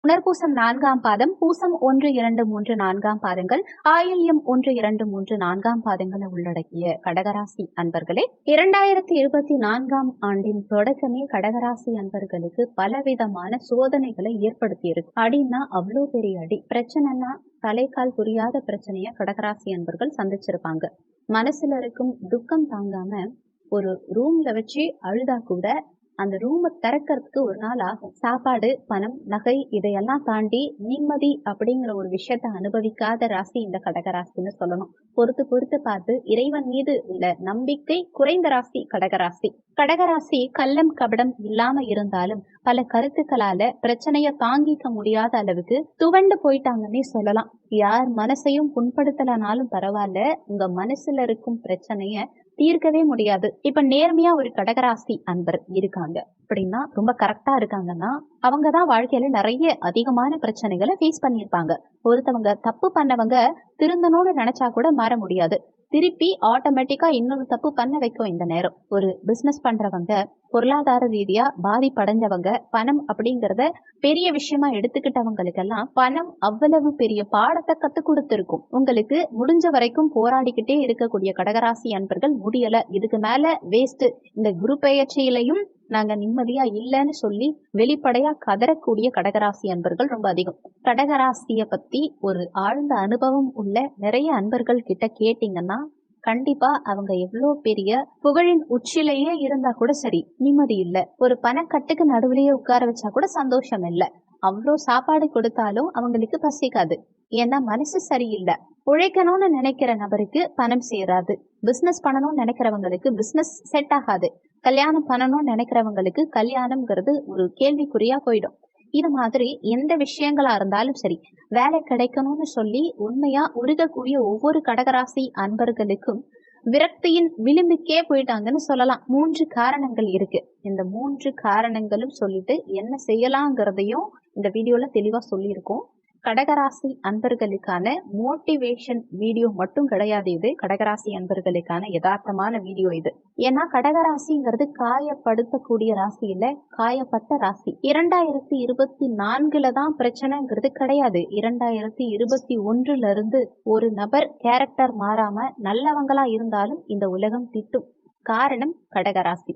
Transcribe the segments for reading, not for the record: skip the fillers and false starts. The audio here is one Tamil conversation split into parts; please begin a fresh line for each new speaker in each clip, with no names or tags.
புனர்பூசம் 4ஆம் பாதம், பூசம் 1, 2, 3, 4ஆம் பாதங்கள், ஆயில்யம் 1, 2, 3, 4ஆம் பாதங்களை உள்ளடக்கிய கடகராசி அன்பர்களே, 2024ஆம் ஆண்டின் தொடக்கமே கடகராசி அன்பர்களுக்கு பலவிதமான சோதனைகளை ஏற்படுத்தி இருக்கு. அடின்னா அவ்வளோ பெரிய அடி, பிரச்சனைனா தலைக்கால் புரியாத பிரச்சனைய கடகராசி அன்பர்கள் சந்திச்சிருப்பாங்க. மனசுல இருக்கும் துக்கம் தாங்காம ஒரு ரூம்ல வச்சு அழுதா கூட அந்த ரூமை திறக்கிறதுக்கு ஒரு நாள் ஆகும். சாப்பாடு, பணம், நகை இதையெல்லாம் தாண்டி நிம்மதி அப்படிங்கிற ஒரு விஷயத்த அனுபவிக்காத ராசி இந்த கடகராசின்னு சொல்லணும். பொறுத்து பார்த்து இறைவன் மீது உள்ள நம்பிக்கை குறைந்த ராசி கடகராசி. கடகராசி கள்ளம் கபடம் இல்லாம இருந்தாலும் பல கருத்துக்களால பிரச்சனைய தாங்கிக்க முடியாத அளவுக்கு துவண்டு போயிட்டாங்கன்னே சொல்லலாம். யார் மனசையும் புண்படுத்தலனாலும் பரவாயில்ல, உங்க மனசுல இருக்கும் பிரச்சனைய தீர்க்கவே முடியாது. இப்ப நேர்மையா ஒரு கடகராசி அன்பர் இருக்காங்க அப்படின்னா, ரொம்ப கரெக்டா இருக்காங்கன்னா, அவங்கதான் வாழ்க்கையில நிறைய அதிகமான பிரச்சனைகளை ஃபேஸ் பண்ணியிருப்பாங்க. ஒருத்தவங்க தப்பு பண்ணவங்க திருந்தணும்னு நினைச்சா கூட மாற முடியாது. திருப்பி ஆட்டோமேட்டிக்கா இன்னொரு தப்பு பண்ண வைக்கும் இந்த நேரம். ஒரு பிசினஸ் பண்றவங்க, பொருளாதார ரீதியா பாதிப்படைஞ்சவங்க, பணம் அப்படிங்கறத பெரிய விஷயமா எடுத்துக்கிட்டவங்களுக்கெல்லாம் பணம் அவ்வளவு பெரிய பாடத்தை கத்து கொடுத்திருக்கும். உங்களுக்கு முடிஞ்ச வரைக்கும் போராடிக்கிட்டே இருக்கக்கூடிய கடகராசி அன்பர்கள் முடியல, இதுக்கு மேல வேஸ்ட், இந்த குரு பெயர்ச்சியிலையும் நாங்க நிம்மதியா இல்லைன்னு சொல்லி வெளிப்படையா கதறக்கூடிய கடகராசி அன்பர்கள் ரொம்ப அதிகம். கடகராசிய பத்தி ஒரு ஆழ்ந்த அனுபவம் உள்ள நிறைய அன்பர்கள் கிட்ட கேட்டீங்கன்னா, கண்டிப்பா அவங்க எவ்வளவு பெரிய புகழின் உச்சிலேயே இருந்தா கூட சரி, நிம்மதி இல்ல. ஒரு பணக்கட்டுக்கு நடுவுலயே உட்கார வச்சா கூட சந்தோஷம் இல்ல. அவ்வளோ சாப்பாடு கொடுத்தாலும் அவங்களுக்கு பசிக்காது. ஏன்னா மனசு சரியில்லை. உழைக்கணும்னு நினைக்கிற நபருக்கு பணம் சேராது. பிசினஸ் பண்ணணும்னு நினைக்கிறவங்களுக்கு பிசினஸ் செட் ஆகாது. கல்யாணம் பண்ணணும்னு நினைக்கிறவங்களுக்கு கல்யாணம்ங்கிறது ஒரு கேள்விக்குறியா போயிடும். இது மாதிரி எந்த விஷயங்களா இருந்தாலும் சரி, வேலை கிடைக்கணும்னு சொல்லி உண்மையா உருகக்கூடிய ஒவ்வொரு கடகராசி அன்பர்களுக்கும் விரக்தியின் விளிம்புக்கே போயிட்டாங்கன்னு சொல்லலாம். 3 காரணங்கள் இருக்கு. இந்த 3 காரணங்களும் சொல்லிட்டு என்ன செய்யலாங்கிறதையும் இந்த வீடியோல தெளிவா சொல்லியிருக்கோம். கடகராசி அன்பர்களுக்கான மோட்டிவேஷன் வீடியோ மட்டும் கிடையாது இது. கடகராசி அன்பர்களுக்கான யதார்த்தமான வீடியோ இது. ஏன்னா கடகராசிங்கிறது காயப்படுத்தக்கூடிய ராசி இல்ல, காயப்பட்ட ராசி. 2024 தான் பிரச்சனைங்கிறது கிடையாது. 2021 இருந்து ஒரு நபர் கேரக்டர் மாறாம நல்லவங்களா இருந்தாலும் இந்த உலகம் திட்டும். காரணம் கடகராசி.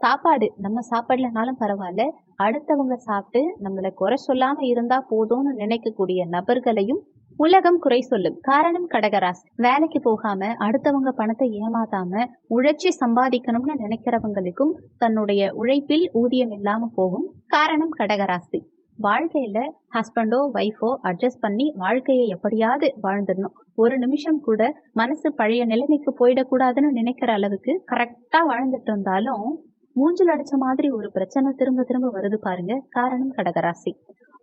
சாப்பாடு நம்ம சாப்பிடலனாலும் பரவாயில்ல, அடுத்தவங்க சாப்பிட்டு நம்மளை குறை சொல்லாம இருந்தா போதும்னு நினைக்கக்கூடிய நபர்களையும் உலகம் குறை சொல்லும். காரணம் கடகராசி. வேலைக்கு போகாம அடுத்தவங்க பணத்தை ஏமாத்தாம உழைச்சி சம்பாதிக்கணும்னு நினைக்கிறவங்களுக்கும் தன்னுடைய உழைப்பில் ஊதியம் இல்லாம போகும். காரணம் கடகராசி. வாழ்க்கையில ஹஸ்பண்டோ ஒய்ஃபோ அட்ஜஸ்ட் பண்ணி வாழ்க்கையை எப்படியாவது வாழ்ந்துடணும், ஒரு நிமிஷம் கூட மனசு பழைய நிலைமைக்கு போயிடக்கூடாதுன்னு நினைக்கிற அளவுக்கு கரெக்டா வாழ்ந்துட்டு இருந்தாலும் மூஞ்சில் அடிச்ச மாதிரி ஒரு பிரச்சனை திரும்ப திரும்ப வருது பாருங்க. காரணம் கடகராசி.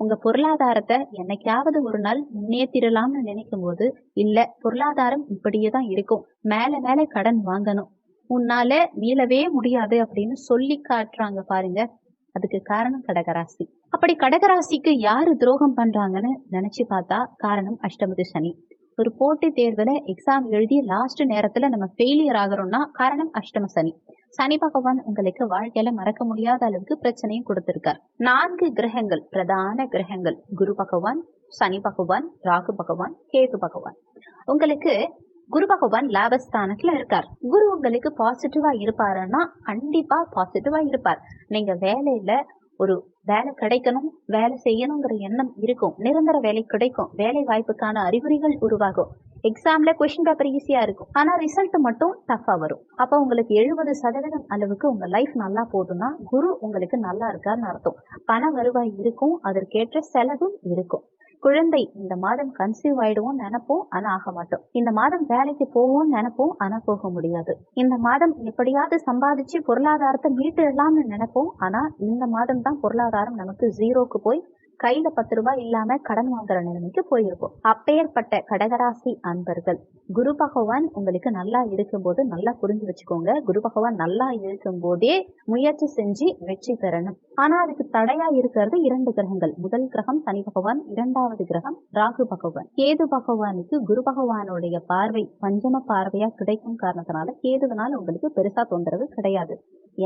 உங்க பொருளாதாரத்தை என்னைக்காவது ஒரு நாள் முன்னேற்றிடலாம்னு நினைக்கும் போது, இல்ல பொருளாதாரம் இப்படியே தான் இருக்கும், மேல மேல கடன் வாங்கணும், உன்னால மீளவே முடியாது அப்படின்னு சொல்லி காட்டுறாங்க பாருங்க, அதுக்கு காரணம் கடகராசி. அப்படி கடகராசிக்கு யாரு துரோகம் பண்றாங்கன்னு நினைச்சு பார்த்தா காரணம் அஷ்டமத்து சனி. ஒரு போட்டி தேர்வுல எக்ஸாம் எழுதி லாஸ்ட் நேரத்துல நம்ம ஃபெயிலியர் ஆகிறோம்னா காரணம் அஷ்டம சனி. சனி பகவான் உங்களுக்கு வாழ்க்கையில மறக்க முடியாத அளவுக்கு பிரச்சனையும் கொடுத்திருக்கார். 4 கிரகங்கள், பிரதான கிரகங்கள், குரு பகவான், சனி பகவான், ராகு பகவான், கேது பகவான். உங்களுக்கு குரு பகவான் லாபஸ்தானத்துல இருக்கார். குரு உங்களுக்கு பாசிட்டிவா இருப்பாருன்னா கண்டிப்பா பாசிட்டிவா இருப்பார். நீங்க வேலையில ஒரு வேலை கிடைக்கணும், வேலை செய்யணுங்கிற எண்ணம் இருக்கும், நிரந்தர வேலை கிடைக்கும், வேலை வாய்ப்புக்கான அறிகுறிகள் உருவாகும், எக்ஸாம்ல கொஸ்டின் பேப்பர் ஈஸியா இருக்கும், ஆனா ரிசல்ட் மட்டும் டஃபா வரும். அப்ப உங்களுக்கு 70% அளவுக்கு உங்க லைஃப் நல்லா போகுதுன்னா குரு உங்களுக்கு நல்லா இருக்காருன்னு அர்த்தம். பண வருவாய் இருக்கும், அதற்கேற்ற செலவும் இருக்கும். குழந்தை இந்த மாதம் கன்சீவ் ஆயிடுவோம் நினைப்போம், ஆனா ஆக மாட்டோம். இந்த மாதம் வேலைக்கு போவோம்னு நினைப்போம், ஆனா போக முடியாது. இந்த மாதம் எப்படியாவது சம்பாதிச்சு பொருளாதாரத்தை மீட்டுடலாம்னு நினைப்போம், ஆனா இந்த மாதம் தான் பொருளாதாரம் நமக்கு 0க்கு போய் கையில 10 ரூபாய் இல்லாம கடன் வாங்குற நிலைமைக்கு போயிருக்கும். அப்பேற்பட்ட கடகராசி அன்பர்கள், குரு பகவான் உங்களுக்கு நல்லா இருக்கும் போது நல்லா புரிஞ்சு வச்சுக்கோங்க, குரு பகவான் நல்லா இருக்கும் போதே முயற்சி செஞ்சு வெற்றி பெறணும். ஆனா அதுக்கு தடையா இருக்கிறது 2 கிரகங்கள். முதல் கிரகம் சனி பகவான், 2வது கிரகம் ராகு பகவான். கேது பகவானுக்கு குரு பகவானுடைய பார்வை பஞ்சம பார்வையா கிடைக்கும் காரணத்தினால கேதுவனால உங்களுக்கு பெருசா தொந்தரவு கிடையாது.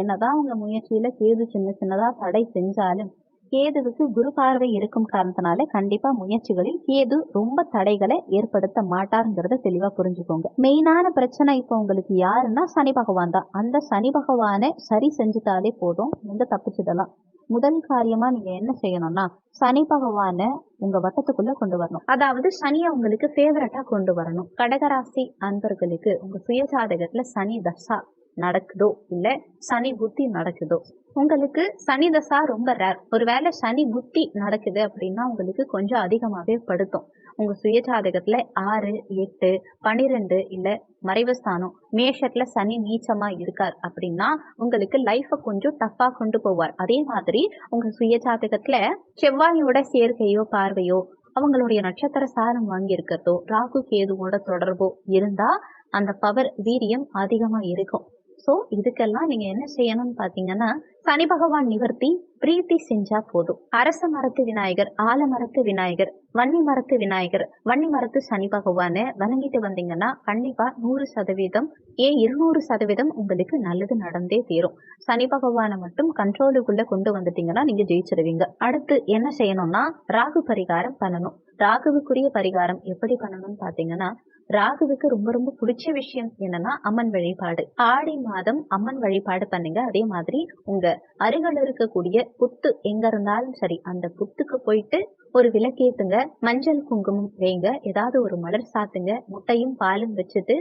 என்னதான் உங்க முயற்சியில கேது சின்ன சின்னதா தடை செஞ்சாலும் கேதுவுக்கு குரு பார்வை இருக்கும் காரணத்தினால கண்டிப்பா முயற்சிகளில் கேது ரொம்ப தடைகளை ஏற்படுத்த மாட்டாருங்கிறத தெளிவா புரிஞ்சுக்கோங்க. மெயினான பிரச்சனை இப்ப உங்களுக்கு யாருன்னா சனி பகவான் தான். அந்த சனி பகவானை சரி செஞ்சுட்டாலே போதும், நீங்க தப்பிச்சிடலாம். முதல் காரியமா நீங்க என்ன செய்யணும்னா சனி பகவான உங்க வட்டத்துக்குள்ள கொண்டு வரணும். அதாவது சனியை உங்களுக்கு ஃபேவரட்டா கொண்டு வரணும். கடகராசி அன்பர்களுக்கு உங்க சுயஜாதகத்துல சனி தசா நடக்குதோ இல்ல சனி புத்தி நடக்குதோ, உங்களுக்கு சனி தசா ரொம்ப ரேர். ஒருவேளை சனி புத்தி நடக்குது அப்படின்னா உங்களுக்கு கொஞ்சம் அதிகமாவே படுத்தும். உங்க சுயஜாதகத்துல 6, 8, 12 இல்ல மறைவுஸ்தானம் மேஷத்துல சனி நீச்சமா இருக்கார் அப்படின்னா உங்களுக்கு லைஃப கொஞ்சம் டஃபா கொண்டு போவார். அதே மாதிரி உங்க சுயஜாதகத்துல செவ்வாயோட சேர்க்கையோ பார்வையோ அவங்களுடைய நட்சத்திர சாரம் வாங்கி இருக்கிறதோ ராகு கேதுவோட தொடர்போ இருந்தா அந்த பவர் வீரியம் அதிகமா இருக்கும். சோ இதுக்கெல்லாம் நீங்க என்ன செய்யணும்னு பாத்தீங்கன்னா சனி பகவான் நிவர்த்தி பிரீத்தி செஞ்சா போதும். அரச மரத்து விநாயகர், ஆலமரத்து விநாயகர், வன்னி மரத்து விநாயகர், வன்னி மரத்து சனி பகவானை வணங்கிட்டு வந்தீங்கன்னா கண்டிப்பா 100% 200% உங்களுக்கு நல்லது நடந்தே தீரும். சனி பகவானை மட்டும் கண்ட்ரோலுக்குள்ள கொண்டு வந்துட்டீங்கன்னா நீங்க ஜெயிச்சிருவீங்க. அடுத்து என்ன செய்யணும்னா ராகு பரிகாரம் பண்ணணும். ராகுவுக்குரிய பரிகாரம் எப்படி பண்ணணும்னு பாத்தீங்கன்னா ராகுவுக்கு ரொம்ப ரொம்ப பிடிச்ச விஷயம் என்னன்னா அம்மன் வழிபாடு. ஆடி மாதம் அம்மன் வழிபாடு பண்ணுங்க. அதே மாதிரி உங்க அருகில் இருக்கக்கூடிய புத்து எங்க இருந்தாலும் சரி அந்த புத்துக்கு போயிட்டு ஒரு விளக்கேத்துங்க, மஞ்சள் குங்குமம் வைங்க, ஏதாவது ஒரு மலர் சாத்துங்க, முட்டையும் பாலும் வச்சுட்டு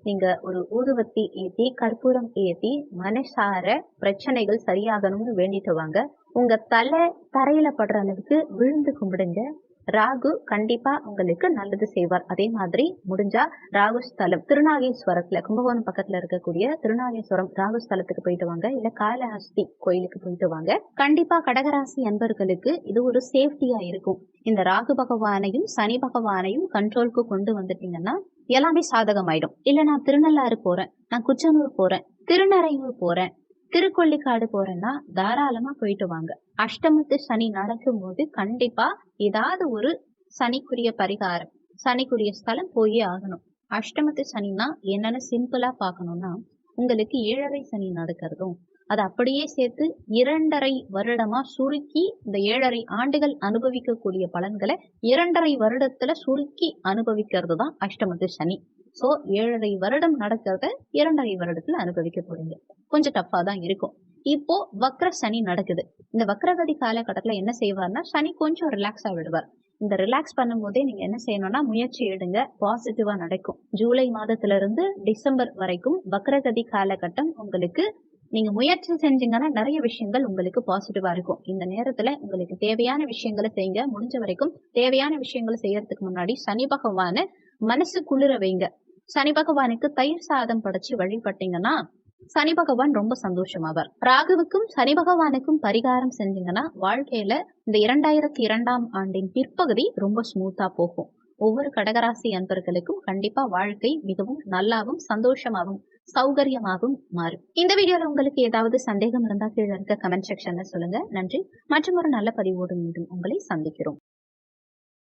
நீங்க ஒரு ஊதுவத்தி ஏத்தி கற்பூரம் ஏத்தி மனசார பிரச்சனைகள் சரியாகணும்னு வேண்டிட்டு வாங்க. உங்க தலை தரையில படுற அளவுக்கு விழுந்து கும்பிடுங்க. ராகு கண்டிப்பா உங்களுக்கு நல்லது செய்வார். அதே மாதிரி முடிஞ்சா ராகு ஸ்தலம் திருநாகேஸ்வரத்துல கும்பகோணம் பக்கத்துல இருக்கக்கூடிய திருநாகேஸ்வரம் ராகு ஸ்தலத்துக்கு போயிட்டு வாங்க, இல்ல காளஹஸ்தி கோயிலுக்கு போயிட்டு வாங்க. கண்டிப்பா கடகராசி அன்பர்களுக்கு இது ஒரு சேஃப்டியா இருக்கும். இந்த ராகு பகவானையும் சனி பகவானையும் கண்ட்ரோலுக்கு கொண்டு வந்துட்டீங்கன்னா எல்லாமே சாதகமாயிடும். இல்ல நான் திருநள்ளாறு போறேன், நான் குச்சனூர் போறேன், திருநறையூர் போறேன், திருக்கொள்ளிக்காடு போறேன்னா தாராளமா போயிட்டு வாங்க. அஷ்டமத்து சனி நடக்கும் போது கண்டிப்பா ஏதாவது ஒரு சனிக்குரிய பரிகாரம் சனிக்குரிய ஸ்தலம் போயே ஆகணும். அஷ்டமத்து சனினா என்னன்னு சிம்பிளா பாக்கணும்னா உங்களுக்கு 7.5 சனி நடக்கிறதும் அது அப்படியே சேர்த்து 2.5 வருடமா சுருக்கி இந்த 7.5 ஆண்டுகள் அனுபவிக்கக்கூடிய பலன்களை 2.5 வருடத்துல சுருக்கி அனுபவிக்கிறது தான் அஷ்டமத்து சனி. சோ 7.5 வருடம் நடக்கிறத 2.5 வருடத்துல அனுபவிக்க போறீங்க. கொஞ்சம் டஃபா தான் இருக்கும். இப்போ வக்ர சனி நடக்குது. இந்த வக்ரகதி காலகட்டத்துல என்ன செய்வார்னா சனி கொஞ்சம் ரிலாக்ஸா விடுவார். இந்த ரிலாக்ஸ் பண்ணும் போதே நீங்க என்ன செய்யணும்னா முயற்சி எடுங்க, பாசிட்டிவா நடக்கும். ஜூலை மாதத்துல இருந்து டிசம்பர் வரைக்கும் வக்ரகதி காலகட்டம் உங்களுக்கு நீங்க முயற்சி செஞ்சீங்கன்னா நிறைய விஷயங்கள் உங்களுக்கு பாசிட்டிவா இருக்கும். இந்த நேரத்துல உங்களுக்கு தேவையான விஷயங்களை செய்யுங்க. முடிஞ்ச வரைக்கும் தேவையான விஷயங்களை செய்யறதுக்கு முன்னாடி சனி பகவான மனசு குளிர வைங்க. சனி பகவானுக்கு தயிர் சாதம் படைச்சு வழிபட்டீங்கன்னா சனி பகவான் ரொம்ப சந்தோஷமாவார். ராகுவுக்கும் சனி பகவானுக்கும் பரிகாரம் செஞ்சீங்கன்னா வாழ்க்கையில இந்த 2002ஆம் ஆண்டின் பிற்பகுதி ரொம்ப ஸ்மூத்தா போகும். ஒவ்வொரு கடகராசி அன்பர்களுக்கும் கண்டிப்பா வாழ்க்கை மிகவும் நல்லாவும் சந்தோஷமாகவும் சௌகரியமாகவும் மாறும். இந்த வீடியோல உங்களுக்கு ஏதாவது சந்தேகம் இருந்தா கீழே இருக்க கமெண்ட் செக்ஷன்ல சொல்லுங்க. நன்றி. மற்றும் ஒரு நல்ல பதிவோடு மீண்டும் உங்களை சந்திக்கிறோம்.